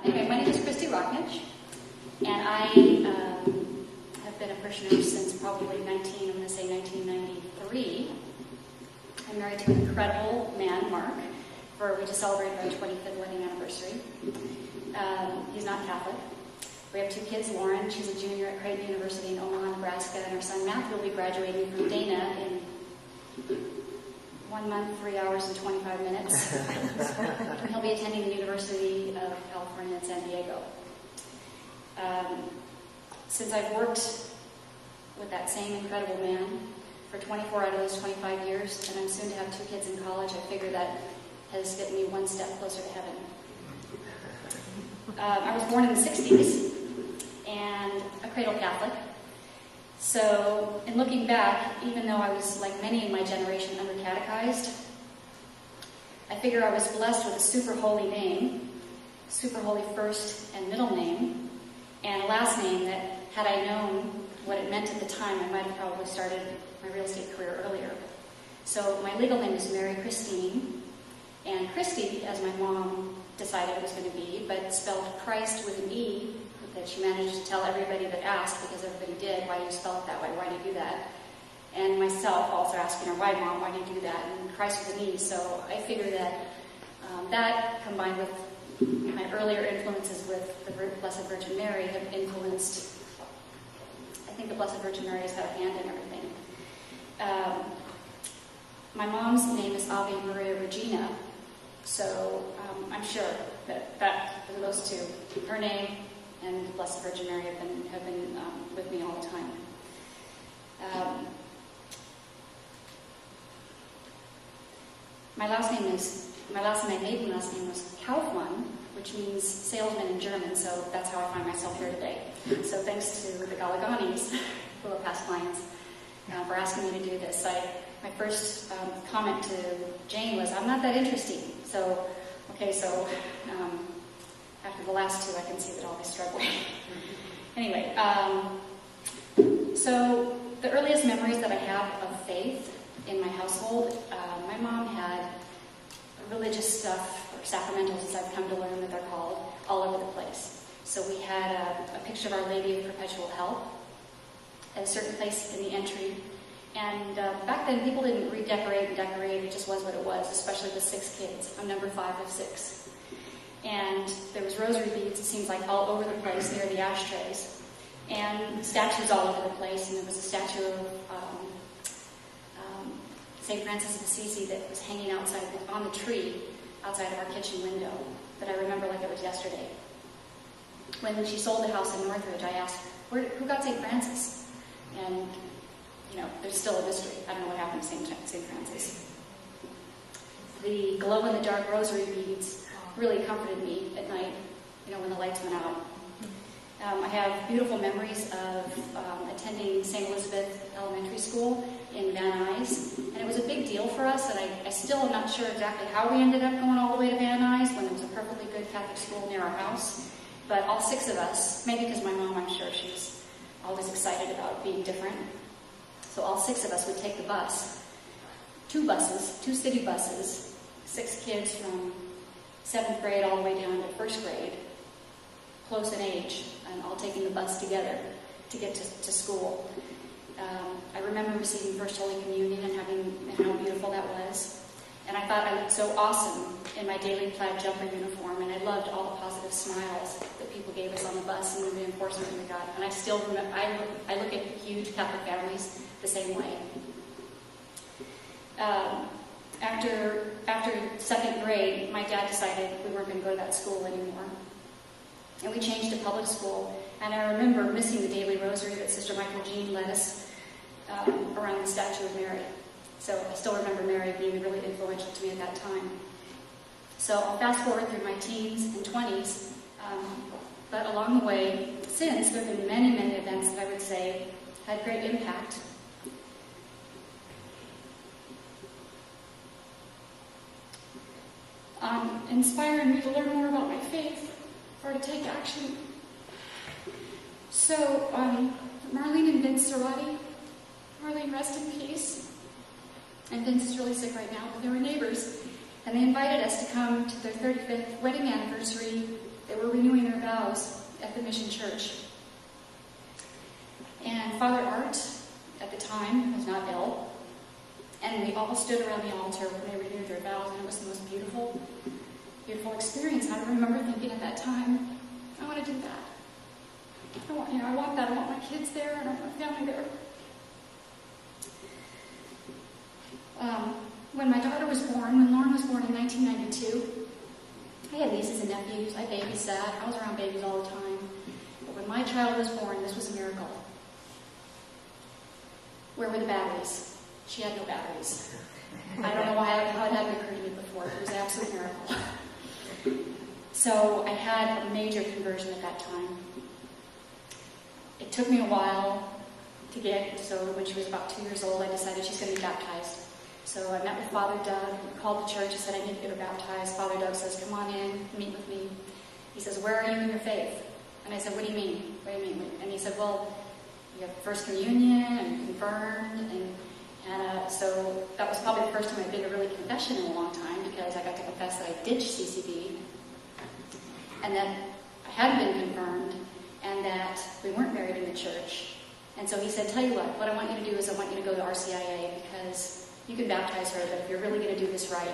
Anyway, my name is Christe Roknich, and I have been a parishioner since probably 1993. I'm married to an incredible man, Mark, we just celebrated our 25th wedding anniversary. He's not Catholic. We have two kids, Lauren, she's a junior at Cradle University in Omaha, Nebraska, and our son Matthew will be graduating from Dana in 1 month, 3 hours, and 25 minutes. And he'll be attending the University of California in San Diego. Since I've worked with that same incredible man for 24 out of those 25 years, and I'm soon to have two kids in college, I figure that has gotten me one step closer to heaven. I was born in the 60s, and a cradle Catholic. So, in looking back, even though I was, like many in my generation, under-catechized, I figure I was blessed with a super holy name, super holy first and middle name, and a last name that, had I known what it meant at the time, I might have probably started my real estate career earlier. So, my legal name is Mary Christine, and Christy, as my mom decided it was going to be, but spelled Christ with an E, that she managed to tell everybody that asked, because everybody did, why do you spell it that way, why do you do that? And myself also asking her, why Mom, why do you do that? And Christ with an E, so I figure that that, combined with my earlier influences with the Blessed Virgin Mary, have influenced, I think the Blessed Virgin Mary has had a hand in everything. My mom's name is Ave Maria Regina, so I'm sure that those two, her name and the Blessed Virgin Mary, have been with me all the time. My maiden last name was Kaufmann, which means salesman in German, so that's how I find myself here today. So thanks to the Galliganis, who are past clients, for asking me to do this. My first comment to Jane was, I'm not that interesting. So after the last two, I can see that I'll be struggling. Anyway, so the earliest memories that I have of faith in my household, my mom had religious stuff, or sacramentals as I've come to learn that they're called, all over the place. So we had a picture of Our Lady of Perpetual Help at a certain place in the entry. And back then, people didn't redecorate and decorate. It just was what it was, especially with 6 kids. I'm number 5 of 6. And there was rosary beads, it seems like, all over the place near the ashtrays. And statues all over the place. And there was a statue of St. Francis of Assisi that was hanging outside on the tree outside of our kitchen window that I remember like it was yesterday. When she sold the house in Northridge, I asked, who got St. Francis? And there's still a mystery. I don't know what happened to St. Francis. The glow-in-the-dark rosary beads really comforted me at night, when the lights went out. I have beautiful memories of attending St. Elizabeth Elementary School in Van Nuys, and it was a big deal for us, and I still am not sure exactly how we ended up going all the way to Van Nuys when there was a perfectly good Catholic school near our house. But all 6 of us, maybe because my mom, I'm sure she's always excited about being different, so all 6 of us would take the bus. 2 city buses, 6 kids from 7th grade all the way down to 1st grade, close in age, and all taking the bus together to get to school. I remember receiving First Holy Communion and how beautiful that was. And I thought I looked so awesome in my daily plaid jumper uniform, and I loved all the positive smiles that people gave us on the bus and the reinforcement we got. And I still remember, I look at huge Catholic families the same way. After 2nd grade, my dad decided we weren't going to go to that school anymore. And we changed to public school. And I remember missing the daily rosary that Sister Michael Jean led us around the statue of Mary. So I still remember Mary being really influential to me at that time. So I'll fast forward through my teens and 20s. But along the way, since, there have been many, many events that I would say had great impact. Inspiring me to learn more about my faith or to take action. So, Marlene and Vince Cerati. Marlene, rest in peace. And Vince is really sick right now, but they were neighbors. And they invited us to come to their 35th wedding anniversary. They were renewing at the Mission Church. And Father Art, at the time, was not ill. And we all stood around the altar when they renewed their vows, and it was the most beautiful, beautiful experience. And I remember thinking at that time, I want to do that. I want that. I want my kids there, and I want my family there. When my daughter was born, when Lauren was born in 1992, I had nieces and nephews. I babysat. I was around babies all the time. But when my child was born, this was a miracle. Where were the batteries? She had no batteries. I don't know how it hadn't occurred to me before. It was an absolute miracle. So I had a major conversion at that time. It took me a while to get, so when she was about 2 years old, I decided she's going to be baptized. So I met with Father Doug, called the church, and said, I need to get her baptized. Father Doug says, come on in, meet with me. He says, where are you in your faith? And I said, what do you mean? What do you mean? And he said, well, you have First Communion and confirmed. And so that was probably the first time I'd been to really confession in a long time, because I got to confess that I did CCB, and that I hadn't been confirmed, and that we weren't married in the church. And so he said, tell you what I want you to do is I want you to go to RCIA, because you can baptize her, but if you're really going to do this right,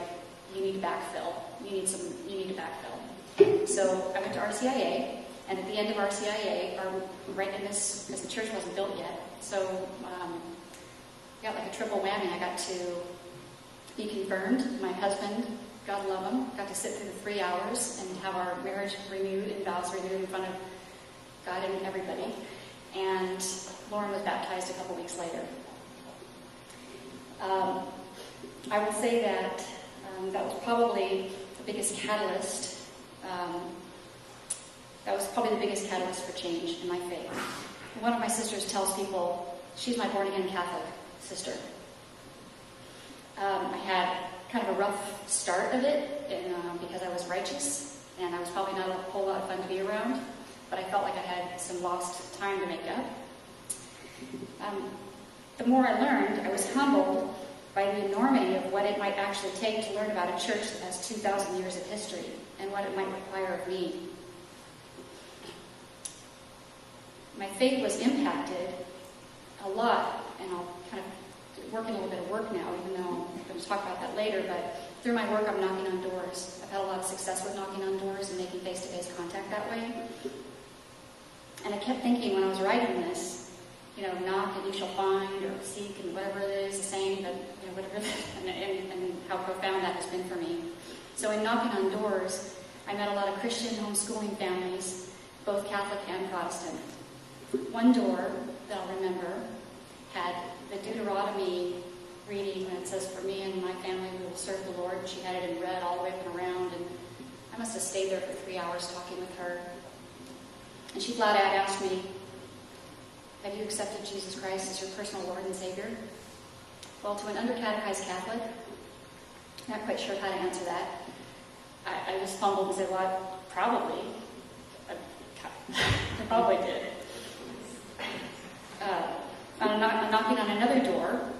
you need to backfill. You need to backfill. So I went to RCIA, and at the end of RCIA, right in this, because the church wasn't built yet, so I got like a triple whammy. I got to be confirmed. My husband, God love him, got to sit through the 3 hours and have our marriage renewed and vows renewed in front of God and everybody. And Lauren was baptized a couple weeks later. I would say that that was probably the biggest catalyst. That was probably the biggest catalyst for change in my faith. One of my sisters tells people she's my born-again Catholic sister. I had kind of a rough start of it because I was righteous, and I was probably not a whole lot of fun to be around, but I felt like I had some lost time to make up. The more I learned, I was humbled by the enormity of what it might actually take to learn about a church that has 2,000 years of history and what it might require of me. My faith was impacted a lot, and I'll kind of work in a little bit of work now, even though I'm going to talk about that later, but through my work I'm knocking on doors. I've had a lot of success with knocking on doors and making face-to-face contact that way. And I kept thinking when I was writing this, knock and you shall find, or seek and whatever it is, the same, but whatever, and how profound that has been for me. So in knocking on doors, I met a lot of Christian homeschooling families, both Catholic and Protestant. One door that I'll remember had the Deuteronomy reading that says, for me and my family we will serve the Lord. She had it in red all the way up and around, and I must have stayed there for 3 hours talking with her. And she flat out asked me, have you accepted Jesus Christ as your personal Lord and Savior? Well, to an under-catechized Catholic, not quite sure how to answer that. I just fumbled and said, well, probably. I probably did. I'm knocking on another door,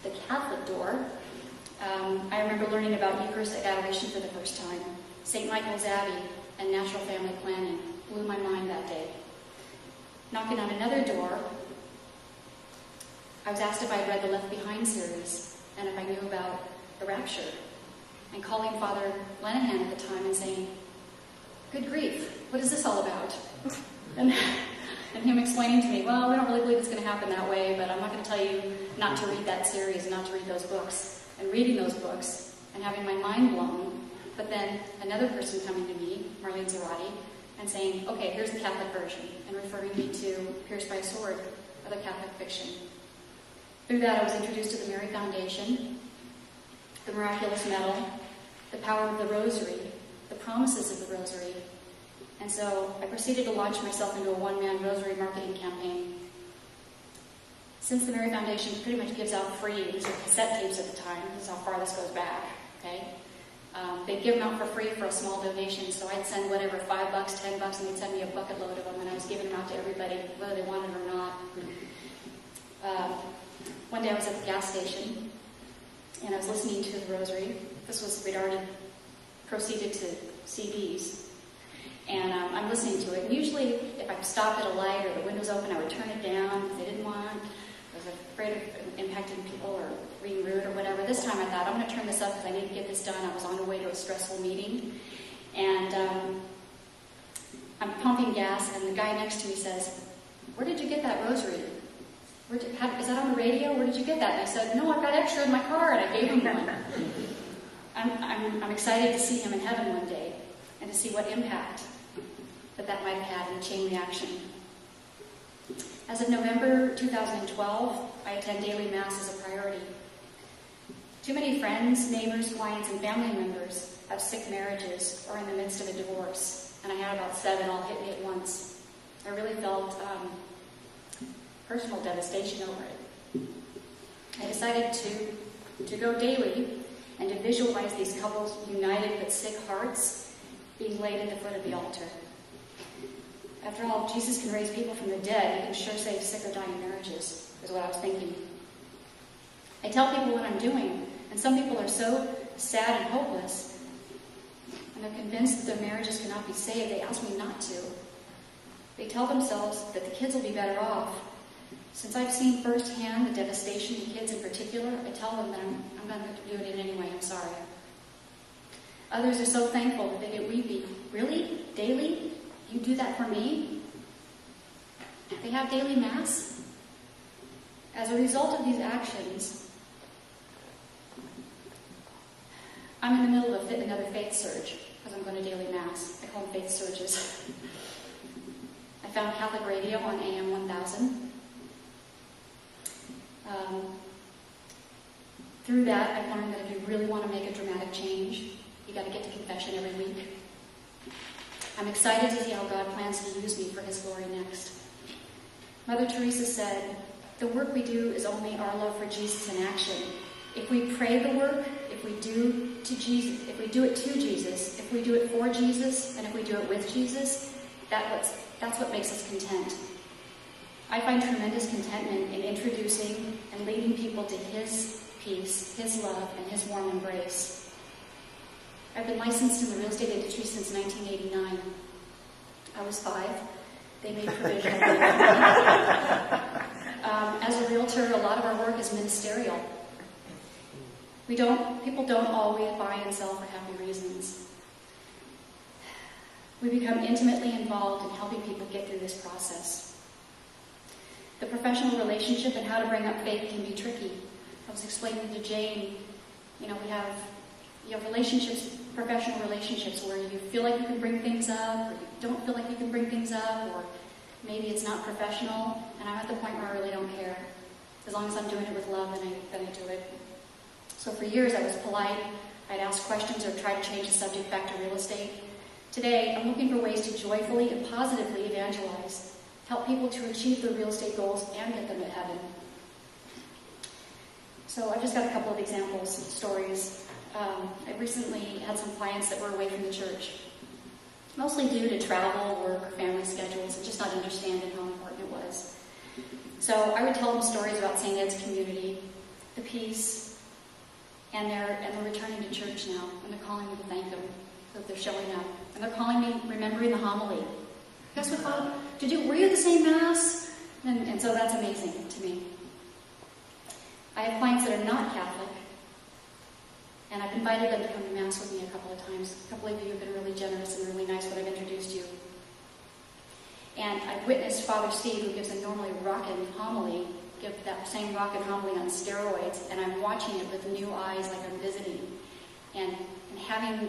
the Catholic door. I remember learning about Eucharistic adoration for the first time. St. Michael's Abbey and natural family planning blew my mind that day. Knocking on another door, I was asked if I had read the Left Behind series and if I knew about the rapture. And calling Father Lenahan at the time and saying, good grief, what is this all about? And him explaining to me, well, we don't really believe it's going to happen that way, but I'm not going to tell you not to read that series and not to read those books. And reading those books and having my mind blown, but then another person coming to me, Marlene Zarati, and saying, okay, here's the Catholic version, and referring me to Pierced by a Sword, other Catholic fiction. Through that, I was introduced to the Mary Foundation, the Miraculous Medal, the power of the Rosary, the promises of the Rosary. And so I proceeded to launch myself into a one-man Rosary marketing campaign. Since the Mary Foundation pretty much gives out free, these are cassette tapes at the time, this is how far this goes back, okay? They'd give them out for free for a small donation, so I'd send whatever, $5, $10, and they'd send me a bucket load of them, and I was giving them out to everybody, whether they wanted or not. One day I was at the gas station, and I was listening to the Rosary. We'd already proceeded to CDs. And I'm I'm listening to it. And usually, if I stopped at a light or the window's open, I would turn it down because I didn't want. I was afraid of impacting people or being rude or whatever. This time I thought, I'm going to turn this up because I need to get this done. I was on the way to a stressful meeting. And I'm pumping gas, and the guy next to me says, "Where did you get that rosary? Is that on the radio? Where did you get that?" And I said, "No, I've got extra in my car," and I gave him one. I'm excited to see him in heaven one day and to see what impact that might have had in a chain reaction. As of November 2012, I attend daily Mass as a priority. Too many friends, neighbors, clients, and family members have sick marriages or in the midst of a divorce, and I had about 7 all hit me at once. I really felt personal devastation over it. I decided to go daily and to visualize these couples united but sick hearts being laid at the foot of the altar. After all, if Jesus can raise people from the dead, he can sure save sick or dying marriages, is what I was thinking. I tell people what I'm doing, and some people are so sad and hopeless, and they're convinced that their marriages cannot be saved, they ask me not to. They tell themselves that the kids will be better off. Since I've seen firsthand the devastation to kids in particular, I tell them that I'm going to do it in anyway, I'm sorry. Others are so thankful that they get weepy. Really? Daily? You do that for me? They have daily Mass? As a result of these actions, I'm in the middle of another faith surge because I'm going to daily Mass. I call them faith surges. I found Catholic radio on AM 1000. Through that, I've learned that if you really want to make a dramatic change, you got to get to confession every week. I'm excited to see how God plans to use me for His glory next. Mother Teresa said, "The work we do is only our love for Jesus in action. If we pray the work, if we do it to Jesus, if we do it for Jesus, and if we do it with Jesus, that's what makes us content." I find tremendous contentment in introducing and leading people to His peace, His love, and His warm embrace. I've been licensed in the real estate industry since 1989. I was 5. They made provision. As a realtor, a lot of our work is ministerial. People don't always buy and sell for happy reasons. We become intimately involved in helping people get through this process. The professional relationship and how to bring up faith can be tricky. I was explaining to Jane, we have relationships, professional relationships, where you feel like you can bring things up, or you don't feel like you can bring things up, or maybe it's not professional, and I'm at the point where I really don't care. As long as I'm doing it with love, then I do it. So for years I was polite. I'd ask questions or try to change the subject back to real estate. Today, I'm looking for ways to joyfully and positively evangelize, help people to achieve their real estate goals and get them to heaven. So I've just got a couple of examples, stories. I recently had some clients that were away from the church, mostly due to travel, work, or family schedules, and just not understanding how important it was. So I would tell them stories about St. Ed's community, the peace, and they're returning to church now, and they're calling me to thank them that they're showing up. And they're calling me remembering the homily. Guess what, Father? Were you at the same Mass? And so that's amazing to me. I have clients that are not Catholic, and I've invited them to come to Mass with me a couple of times. A couple of you have been really generous and really nice when I've introduced you. And I've witnessed Father Steve, who gives a normally rockin' homily, give that same rockin' homily on steroids, and I'm watching it with new eyes like I'm visiting. And having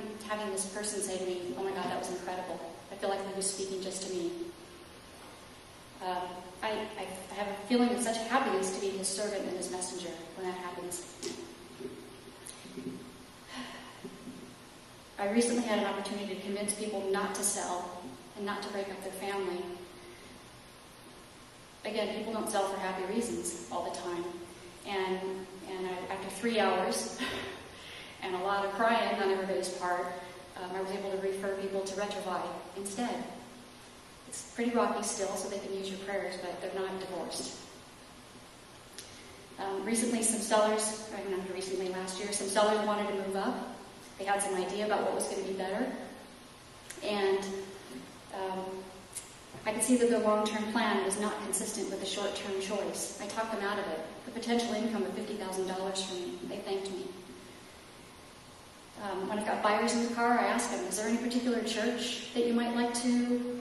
this person say to me, "Oh my God, that was incredible." I feel like he was speaking just to me. I have a feeling of such happiness to be His servant and His messenger when that happens. I recently had an opportunity to convince people not to sell and not to break up their family. Again, people don't sell for happy reasons all the time. And after 3 hours and a lot of crying on everybody's part, I was able to refer people to Retrovai instead. It's pretty rocky still, so they can use your prayers, but they're not divorced. Recently, last year, some sellers wanted to move up. They had some idea about what was going to be better. And see that their long-term plan was not consistent with the short-term choice. I talked them out of it. The potential income of $50,000 for me. They thanked me. When I've got buyers in the car, I ask them, is there any particular church that you might like to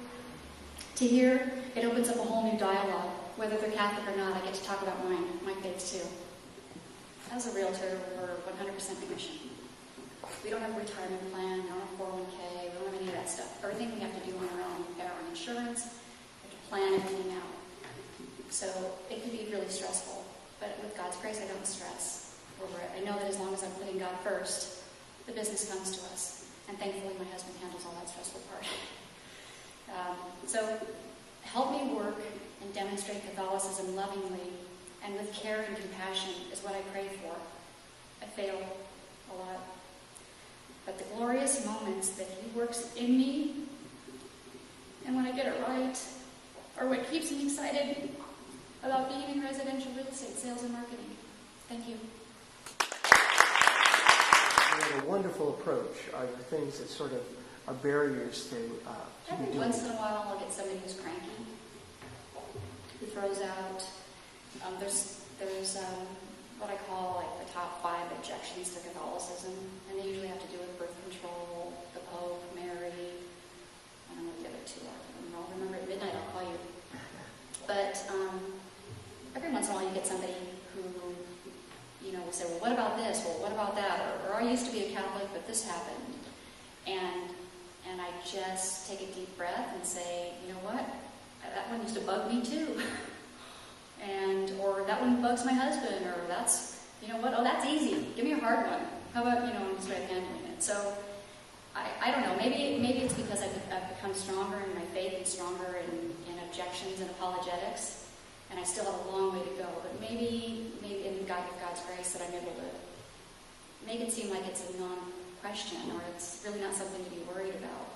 hear? It opens up a whole new dialogue. Whether they're Catholic or not, I get to talk about my faith too. As a realtor, we're 100% commission. We don't have a retirement plan, we don't have 401k, we don't have any of that stuff. Everything we have to do on our own. We have our insurance, we have to plan everything out. So it can be really stressful. But with God's grace, I don't stress over it. I know that as long as I'm putting God first, the business comes to us. And thankfully, my husband handles all that stressful part. So help me work and demonstrate Catholicism lovingly and with care and compassion is what I pray for. I fail a lot. But the glorious moments that He works in me, and when I get it right, are what keeps me excited about being in residential real estate sales and marketing. Thank you. You have a wonderful approach. Are there things that sort of are barriers to I think once in a while I'll get somebody who's cranky, who throws out. There's what I call like the top 5 objections to Catholicism, and they usually have to do with birth control, the Pope, Mary. I don't know what the other 2 are. I'll remember at midnight. I'll call you. But every once in a while you get somebody who will say, well, what about this? Well, what about that? Or I used to be a Catholic, but this happened. And I just take a deep breath and say, you know what? That one used to bug me too. Or that one bugs my husband, or that's, you know what? Oh, that's easy. Give me a hard one. How about, this way of handling it? So, I don't know. Maybe it's because I've become stronger in my faith and stronger in objections and apologetics, and I still have a long way to go. But maybe in God's grace that I'm able to make it seem like it's a non-question, or it's really not something to be worried about.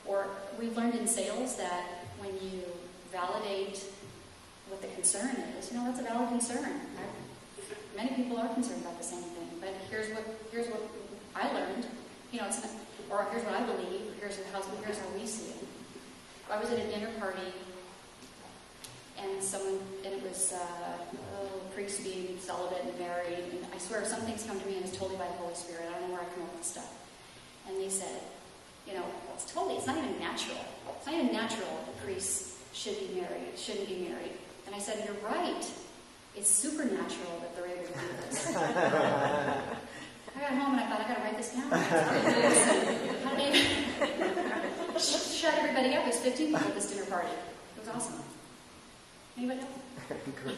Or we've learned in sales that when you validate what the concern is, that's a valid concern. Many people are concerned about the same thing, but here's what I learned. It's not, or here's what I believe. Here's how we see it. I was at a dinner party, and it was a priest being celibate and married, and I swear some things come to me and it's totally by the Holy Spirit. I don't know where I come up with stuff. And they said, it's not even natural. It's not even natural that priests shouldn't be married. And I said, you're right. It's supernatural that they're able to do this. I got home and I thought, I got to write this down. How did shut everybody up? There's 15 people at this dinner party. It was awesome. Anybody else? Great.